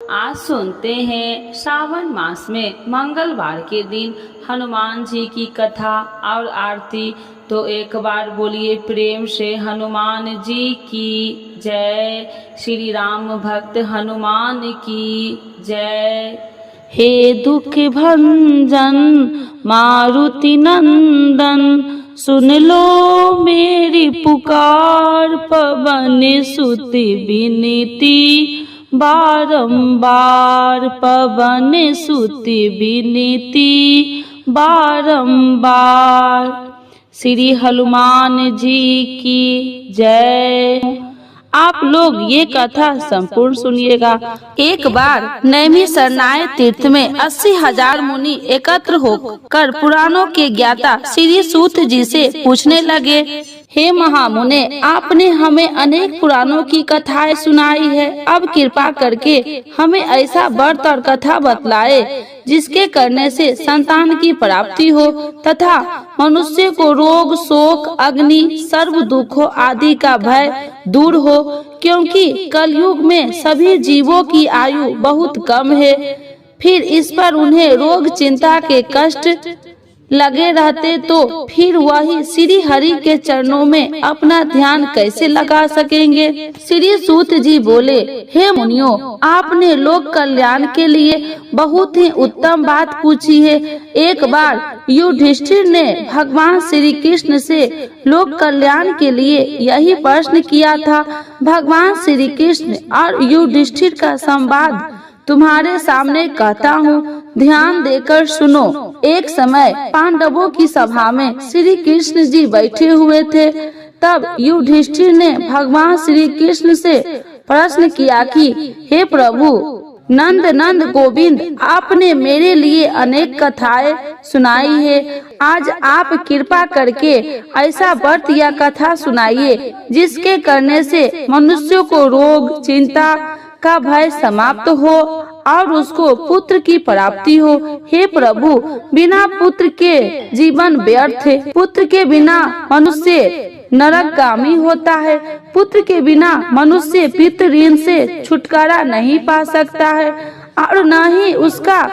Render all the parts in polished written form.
आज सुनते हैं श्रावण मास में मंगलवार के दिन हनुमान जी की कथा और आरती। तो एक बार बोलिए प्रेम से हनुमान जी की जय। श्री राम भक्त हनुमान की जय। हे दुख भंजन मारुति नंदन, सुन लो मेरी पुकार। पवन सुत विनती बारंबार, पवन सुत विनती बारंबार। श्री हनुमान जी की जय। आप लोग ये कथा संपूर्ण सुनिएगा। एक बार नैमिषारण्य तीर्थ में 80,000 मुनि एकत्र होकर पुराणों के ज्ञाता श्री सूत जी से पूछने लगे, हे महामुने, आपने हमें अनेक पुराणों की कथाएं सुनाई है। अब कृपा करके हमें ऐसा व्रत और कथा बतलाए जिसके करने से संतान की प्राप्ति हो तथा मनुष्य को रोग शोक अग्नि सर्व दुखों आदि का भय दूर हो, क्योंकि कलयुग में सभी जीवों की आयु बहुत कम है। फिर इस पर उन्हें रोग चिंता के कष्ट लगे रहते तो फिर वही श्री हरि के चरणों में अपना ध्यान कैसे लगा सकेंगे। श्री सूत जी बोले, हे मुनियों, आपने लोक कल्याण के लिए बहुत ही उत्तम बात पूछी है। एक बार युधिष्ठिर ने भगवान श्री कृष्ण से लोक कल्याण के लिए यही प्रश्न किया था। भगवान श्री कृष्ण और युधिष्ठिर का संवाद तुम्हारे सामने कहता हूँ, ध्यान देकर सुनो। एक समय पांडवों की सभा में श्री कृष्ण जी बैठे हुए थे। तब युधिष्ठिर ने भगवान श्री कृष्ण से प्रश्न किया कि हे प्रभु नंद नंद गोविंद, आपने मेरे लिए अनेक कथाएं सुनाई है। आज आप कृपा करके ऐसा व्रत या कथा सुनाइए जिसके करने से मनुष्यों को रोग चिंता का भय समाप्त हो और उसको पुत्र की प्राप्ति हो। हे प्रभु, बिना पुत्र के जीवन व्यर्थ है। पुत्र के बिना मनुष्य नरकगामी होता है। पुत्र के बिना मनुष्य पितृ ऋण से छुटकारा नहीं पा सकता है और न ही उसका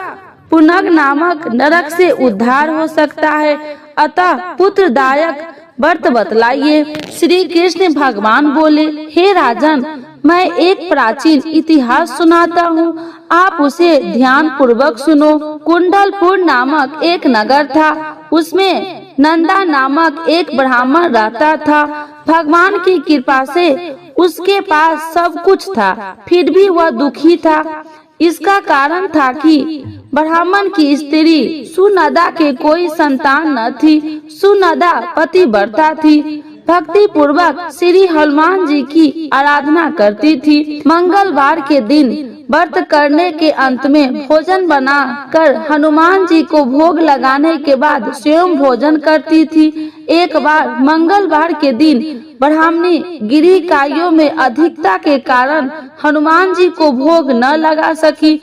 पुनग नामक नरक से उद्धार हो सकता है। अतः पुत्रदायक व्रत बतलाइए। श्री कृष्ण भगवान बोले, हे राजन, मैं एक प्राचीन इतिहास सुनाता हूँ, आप उसे ध्यान पूर्वक सुनो। कुंडलपुर नामक एक नगर था। उसमें नंदा नामक एक ब्राह्मण रहता था। भगवान की कृपा से उसके पास सब कुछ था, फिर भी वह दुखी था। इसका कारण था कि ब्राह्मण की स्त्री सुनदा के कोई संतान न थी। सुनदा पतिव्रता थी, भक्ति पूर्वक श्री हनुमान जी की आराधना करती थी। मंगलवार के दिन व्रत करने के अंत में भोजन बना कर हनुमान जी को भोग लगाने के बाद स्वयं भोजन करती थी। एक बार मंगलवार के दिन ब्राह्मणी गिरिकाइयों में अधिकता के कारण हनुमान जी को भोग न लगा सकी,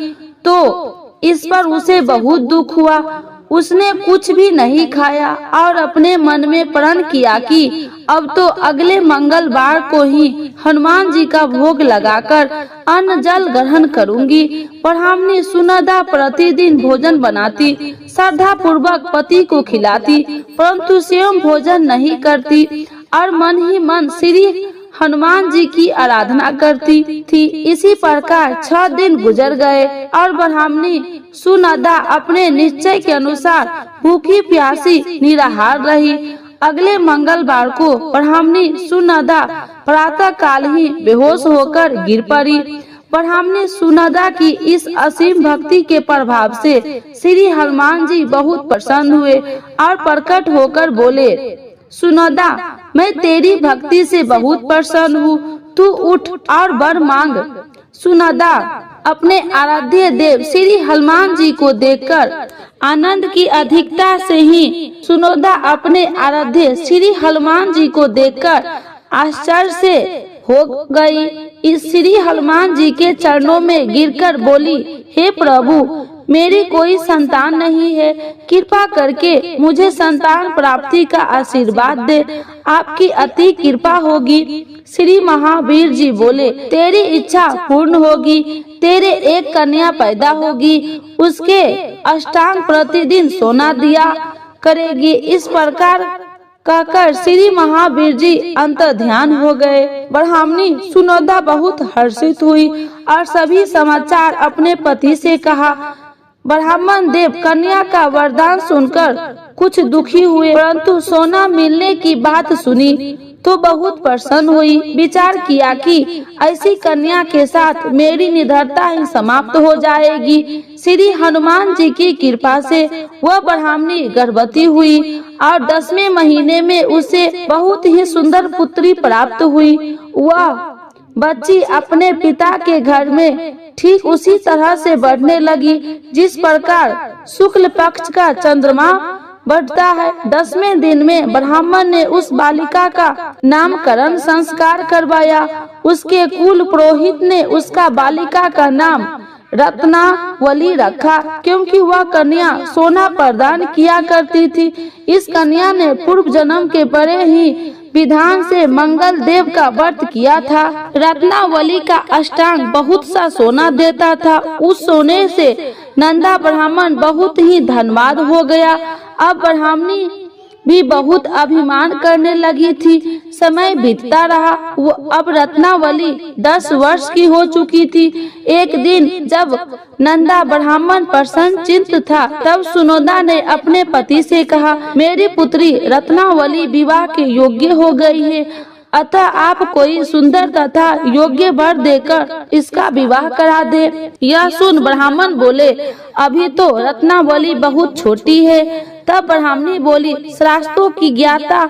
तो इस पर उसे बहुत दुख हुआ। उसने कुछ भी नहीं खाया और अपने मन में प्रण किया कि अब तो अगले मंगलवार को ही हनुमान जी का भोग लगाकर अन्न जल ग्रहण करूंगी। ब्राह्मणी सुनदा प्रतिदिन भोजन बनाती, श्रद्धा पूर्वक पति को खिलाती, परंतु स्वयं भोजन नहीं करती और मन ही मन श्री हनुमान जी की आराधना करती थी। इसी प्रकार 6 दिन गुजर गए और ब्राह्मणी सुनदा अपने निश्चय के अनुसार भूखी प्यासी निराहार रही। अगले मंगलवार को ब्राह्मणी सुनदा प्रातः काल ही बेहोश होकर गिर पड़ी। ब्राह्मणी सुनदा की इस असीम भक्ति के प्रभाव से श्री हनुमान जी बहुत प्रसन्न हुए और प्रकट होकर बोले, सुनदा, मैं तेरी भक्ति से बहुत प्रसन्न हूँ, तू उठ और वर मांग। सुनदा अपने आराध्य देव श्री हनुमान जी को देखकर आनंद की अधिकता से ही सुनदा अपने आराध्य श्री हनुमान जी को देखकर आश्चर्य से हो गई। इस श्री हनुमान जी के चरणों में गिरकर बोली, हे प्रभु, मेरी कोई संतान नहीं है, कृपा करके मुझे संतान प्राप्ति का आशीर्वाद दे, आपकी अति कृपा होगी। श्री महावीर जी बोले, तेरी इच्छा पूर्ण होगी, तेरे एक कन्या पैदा होगी, उसके अष्टांग प्रतिदिन सोना दिया करेगी। इस प्रकार कहकर श्री महावीर जी अंतर ध्यान हो गए। ब्राह्मणी सुनोदा बहुत हर्षित हुई और सभी समाचार अपने पति से कहा। ब्राह्मण देव कन्या का वरदान सुनकर कुछ दुखी हुए, परंतु सोना मिलने की बात सुनी तो बहुत प्रसन्न हुई। विचार किया कि ऐसी कन्या के साथ मेरी निडरता ही समाप्त हो जाएगी। श्री हनुमान जी की कृपा से वह ब्राह्मणी गर्भवती हुई और 10वें महीने में उसे बहुत ही सुंदर पुत्री प्राप्त हुई। वह बच्ची अपने पिता के घर में ठीक उसी तरह से बढ़ने लगी जिस प्रकार शुक्ल पक्ष का चंद्रमा बढ़ता है। 10वें दिन में ब्राह्मण ने उस बालिका का नामकरण संस्कार करवाया। उसके कुल पुरोहित ने उसका बालिका का नाम रत्नावली रखा, क्योंकि वह कन्या सोना प्रदान किया करती थी। इस कन्या ने पूर्व जन्म के बड़े ही विधान से मंगल देव का व्रत किया था। रत्नावली का अष्टांग बहुत सा सोना देता था। उस सोने से नंदा ब्राह्मण बहुत ही धनवान हो गया। अब ब्राह्मणी भी बहुत अभिमान करने लगी थी। समय बीतता रहा। वो अब रत्नावली 10 वर्ष की हो चुकी थी। एक दिन जब नंदा ब्राह्मण प्रसन्न चित्त था, तब सुनोदा ने अपने पति से कहा, मेरी पुत्री रत्नावली विवाह के योग्य हो गई है, अतः आप कोई सुंदर तथा योग्य वर देकर इसका विवाह करा दे। यह सुन ब्राह्मण बोले, अभी तो रत्नावली बहुत छोटी है। तब ब्राह्मणी बोली, शास्त्रों की ज्ञाता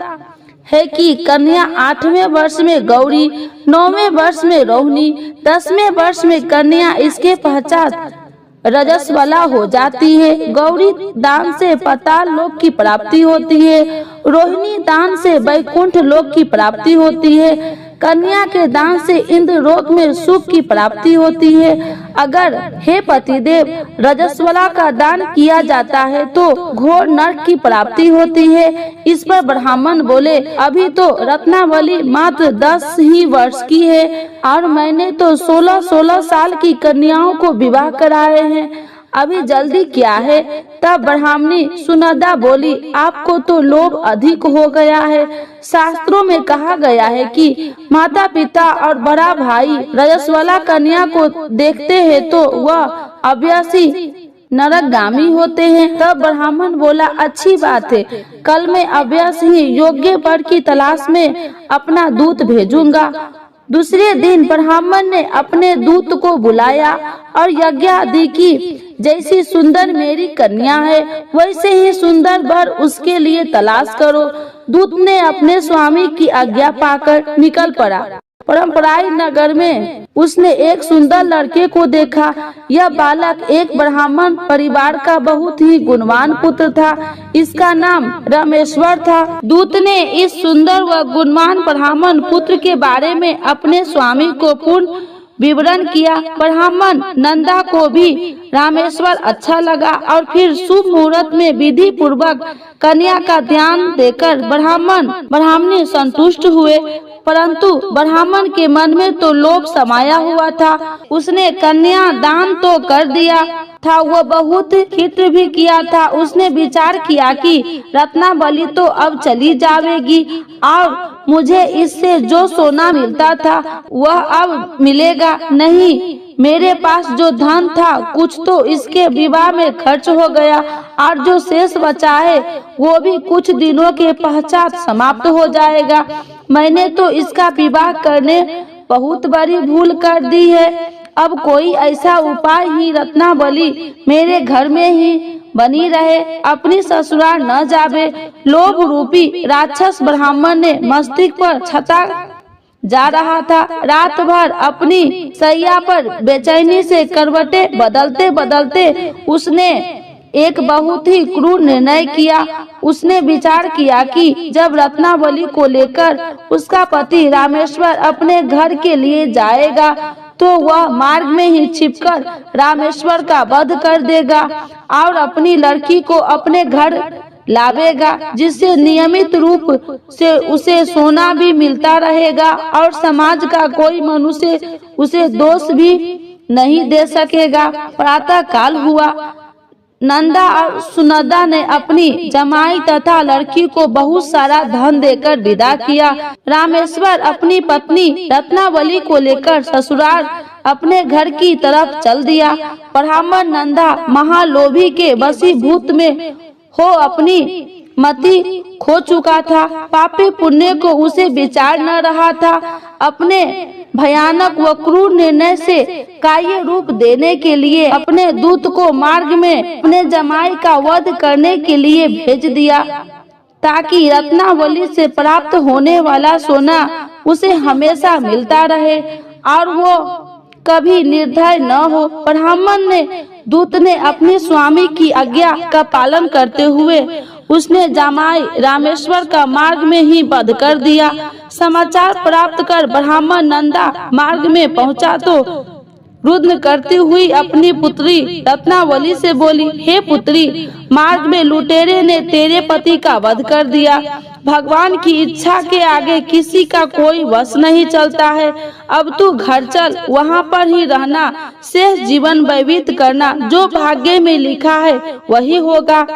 है कि कन्या 8वें वर्ष में गौरी, 9वें वर्ष में रोहिणी, 10वें वर्ष में कन्या इसके पश्चात रजस्वला हो जाती है। गौरी दान से पाताल लोक की प्राप्ति होती है, रोहिणी दान से वैकुंठ लोक की प्राप्ति होती है, कन्या के दान से इंद्र लोक में सुख की प्राप्ति होती है। अगर हे पतिदेव रजस्वला का दान किया जाता है तो घोर नरक की प्राप्ति होती है। इस पर ब्राह्मण बोले, अभी तो रत्नावली मात्र 10 ही वर्ष की है और मैंने तो 16-16 साल की कन्याओं को विवाह कराए हैं, अभी जल्दी क्या है। तब ब्राह्मणी सुनंदा बोली, आपको तो लोभ अधिक हो गया है। शास्त्रों में कहा गया है कि माता पिता और बड़ा भाई रजस्वला कन्या को देखते हैं तो वह अवश्य नरकगामी होते हैं। तब ब्राह्मण बोला, अच्छी बात है, कल मैं अवश्य ही योग्य वर की तलाश में अपना दूत भेजूंगा। दूसरे दिन ब्राह्मण ने अपने दूत को बुलाया और यज्ञ आदि की, जैसी सुंदर मेरी कन्या है वैसे ही सुंदर वर उसके लिए तलाश करो। दूत ने अपने स्वामी की आज्ञा पाकर निकल पड़ा। परंपराई नगर में उसने एक सुंदर लड़के को देखा। यह बालक एक ब्राह्मण परिवार का बहुत ही गुणवान पुत्र था। इसका नाम रामेश्वर था। दूत ने इस सुंदर व गुणवान ब्राह्मण पुत्र के बारे में अपने स्वामी को पूर्ण विवरण किया। ब्राह्मण नंदा को भी रामेश्वर अच्छा लगा और फिर शुभ मुहूर्त में विधि पूर्वक कन्या का ध्यान देकर ब्राह्मणी संतुष्ट हुए। परंतु ब्राह्मण के मन में तो लोभ समाया हुआ था। उसने कन्या दान तो कर दिया था, वह बहुत हित भी किया था। उसने विचार किया कि रत्नावली तो अब चली जाएगी और मुझे इससे जो सोना मिलता था वह अब मिलेगा नहीं। मेरे पास जो धन था कुछ तो इसके विवाह में खर्च हो गया और जो शेष बचा है वो भी कुछ दिनों के पश्चात समाप्त हो जाएगा। मैंने तो इसका विवाह करने बहुत बड़ी भूल कर दी है। अब कोई ऐसा उपाय ही रत्नावली मेरे घर में ही बनी रहे, अपनी ससुराल न जावे। लोभ रूपी राक्षस ब्राह्मण ने मस्तिष्क पर छता जा रहा था। रात भर अपनी सैया पर बेचैनी से करवटे बदलते बदलते उसने एक बहुत ही क्रूर निर्णय किया। उसने विचार किया कि जब रत्नावली को लेकर उसका पति रामेश्वर अपने घर के लिए जाएगा तो वह मार्ग में ही छिपकर रामेश्वर का वध कर देगा और अपनी लड़की को अपने घर लावेगा, जिससे नियमित रूप से उसे सोना भी मिलता रहेगा और समाज का कोई मनुष्य उसे दोष भी नहीं दे सकेगा। प्रातः काल हुआ। नंदा और सुनंदा ने अपनी जमाई तथा लड़की को बहुत सारा धन देकर विदा किया। रामेश्वर अपनी पत्नी रत्नावली को लेकर ससुराल अपने घर की तरफ चल दिया। ब्राह्मण नंदा महालोभी के वशीभूत में हो अपनी मति खो चुका था। पापी पुण्य को उसे विचार न रहा था। अपने भयानक व क्रूर निर्णय से कार्य रूप देने के लिए अपने दूत को मार्ग में अपने जमाई का वध करने के लिए भेज दिया, ताकि रत्नावली से प्राप्त होने वाला सोना उसे हमेशा मिलता रहे और वो कभी निर्दय न हो। ब्राह्मण ने दूत ने अपने स्वामी की आज्ञा का पालन करते हुए उसने जमाई रामेश्वर का मार्ग में ही वध कर दिया। समाचार प्राप्त कर ब्राह्मण नंदा मार्ग में पहुंचा तो रुद्र करती हुई अपनी पुत्री रत्नावली से बोली, हे पुत्री, मार्ग में लुटेरे ने तेरे पति का वध कर दिया। भगवान की इच्छा के आगे किसी का कोई वश नहीं चलता है। अब तू घर चल, वहाँ पर ही रहना, शेष जीवन व्यतीत करना। जो भाग्य में लिखा है वही होगा।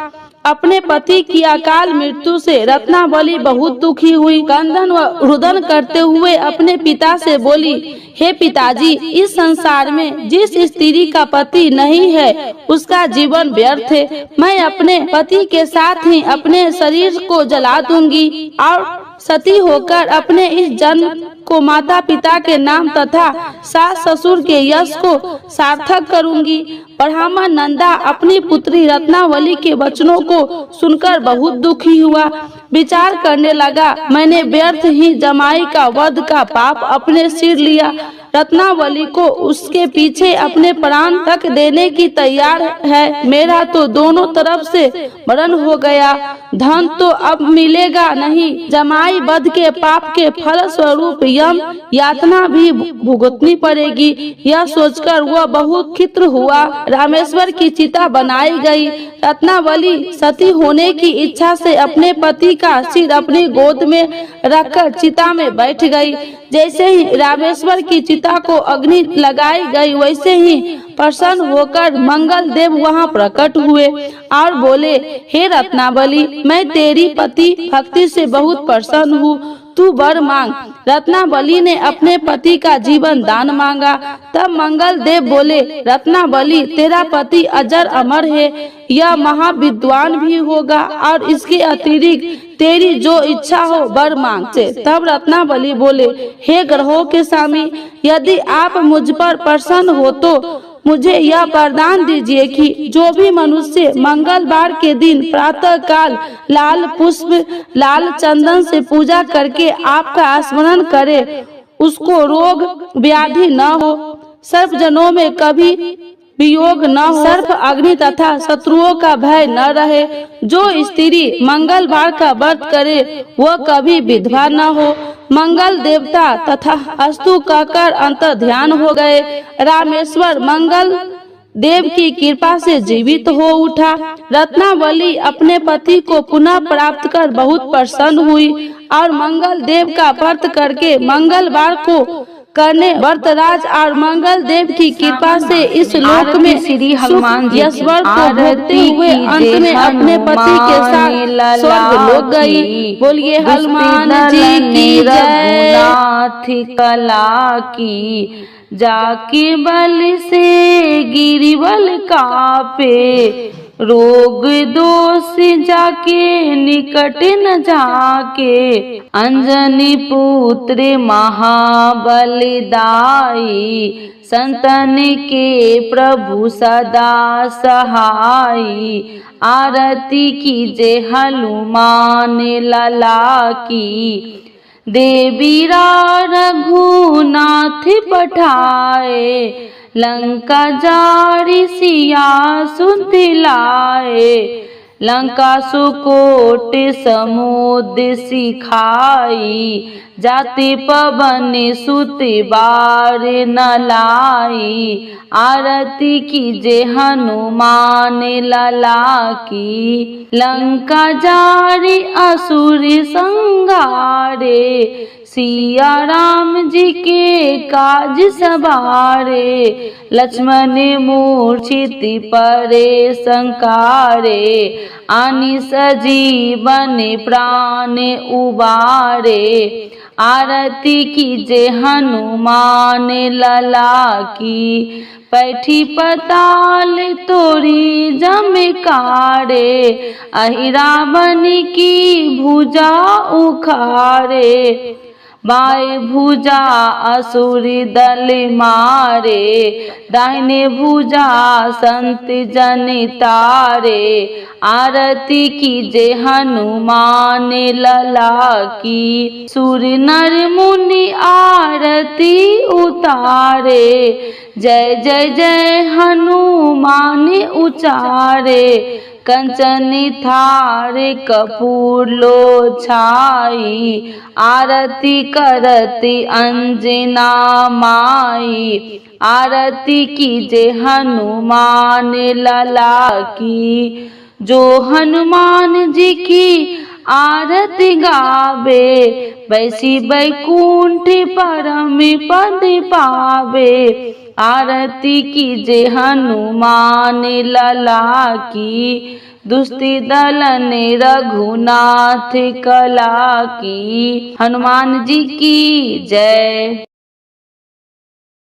अपने पति की अकाल मृत्यु से रत्नावली बहुत दुखी हुई। क्रंदन व रुदन करते हुए अपने पिता से बोली, हे पिताजी, इस संसार में जिस स्त्री का पति नहीं है उसका जीवन व्यर्थ है। मैं अपने पति के साथ ही अपने शरीर को जला दूंगी और सती होकर अपने इस जन्म को माता पिता के नाम तथा सास ससुर के यश को सार्थक करूंगी। ब्राह्मण नंदा अपनी पुत्री रत्नावली के वचनों को सुनकर बहुत दुखी हुआ। विचार करने लगा, मैंने व्यर्थ ही जमाई का वध का पाप अपने सिर लिया। रत्नावली को उसके पीछे अपने प्राण तक देने की तैयार है। मेरा तो दोनों तरफ से मरण हो गया। धन तो अब मिलेगा नहीं। जमाई वध के पाप के फल स्वरूप यम यातना भी भुगतनी पड़ेगी। यह सोचकर वह बहुत खिन्न हुआ। रामेश्वर की चिता बनाई गई। रत्नावली सती होने की इच्छा से अपने पति का सिर अपनी गोद में रखकर चिता में बैठ गई। जैसे ही रामेश्वर की चिता को अग्नि लगाई गई, वैसे ही प्रसन्न होकर मंगल देव वहाँ प्रकट हुए और बोले, हे रत्नावली, मैं तेरी पति भक्ति से बहुत प्रसन्न हूँ, तू वर मांग। रत्नावली ने अपने पति का जीवन दान मांगा। तब मंगल देव बोले, रत्नावली, तेरा पति अजर अमर है, यह महाविद्वान भी होगा और इसके अतिरिक्त तेरी जो इच्छा हो वर मांग से। तब रत्नावली बोले, हे ग्रहों के स्वामी, यदि आप मुझ पर प्रसन्न हो तो मुझे यह वरदान दीजिए कि जो भी मनुष्य मंगलवार के दिन प्रातः काल लाल पुष्प लाल चंदन से पूजा करके आपका स्मरण करे, उसको रोग व्याधि न हो, सर्व जनों में कभी वियोग न हो, सर्प अग्नि तथा शत्रुओं का भय न रहे। जो स्त्री मंगलवार का व्रत करे वह कभी विधवा न हो। मंगल देवता तथा अस्तु कहकर अंतर ध्यान हो गए। रामेश्वर मंगल देव की कृपा से जीवित हो उठा। रत्नावली अपने पति को पुनः प्राप्त कर बहुत प्रसन्न हुई और मंगल देव का व्रत करके मंगलवार को करने व्रतराज और मंगल देव की कृपा से इस लोक में श्री हनुमान जी यश्वर को भोगते हुए अंत में अपने पति के साथ स्वर्ग लोक गई। बोलिए हनुमान जी की जय। कला की जाके बल से गिरिवल कापे, रोग दोष जाके निकट न जाके, अंजनी पुत्र महाबलदाई, संतन के प्रभु सदा सहाई, आरती कीजे हनुमान लला की, देवीरा रघुनाथ पठाए, लंका जारी सिया सुन दिलाए, लंका सुकोट समुद्र सिखाई, जाति पवन सुत बार न लाई, आरती कीजे हनुमान लला की। लंका जारी असुर संहारे, सिया राम जी के काज सवारे, लक्ष्मण मूर्छित परे संकारे, आनि सजीवन प्राण उबारे, आरती कीजे हनुमान लला की। पैठी पताल तोरी जमकारे, अहि रावण की भुजा उखारे, बाएं भुजा असुर दल मारे, दाहिने भुजा संत जन तारे, आरती कीजे हनुमान लला की। सुर नर मुनि आरती उतारे, जय जय जय हनुमान उचारे, कंचन थार कपूर लो छाई, आरती करती अंजना माई, आरती कीजे हनुमान लला की। जो हनुमान जी की आरती गावे, वैसी बैकुंठ परम पद पावे, आरती कीजे हनुमान लला की। दुष्टि दलन रघुनाथ कला की। हनुमान जी की जय।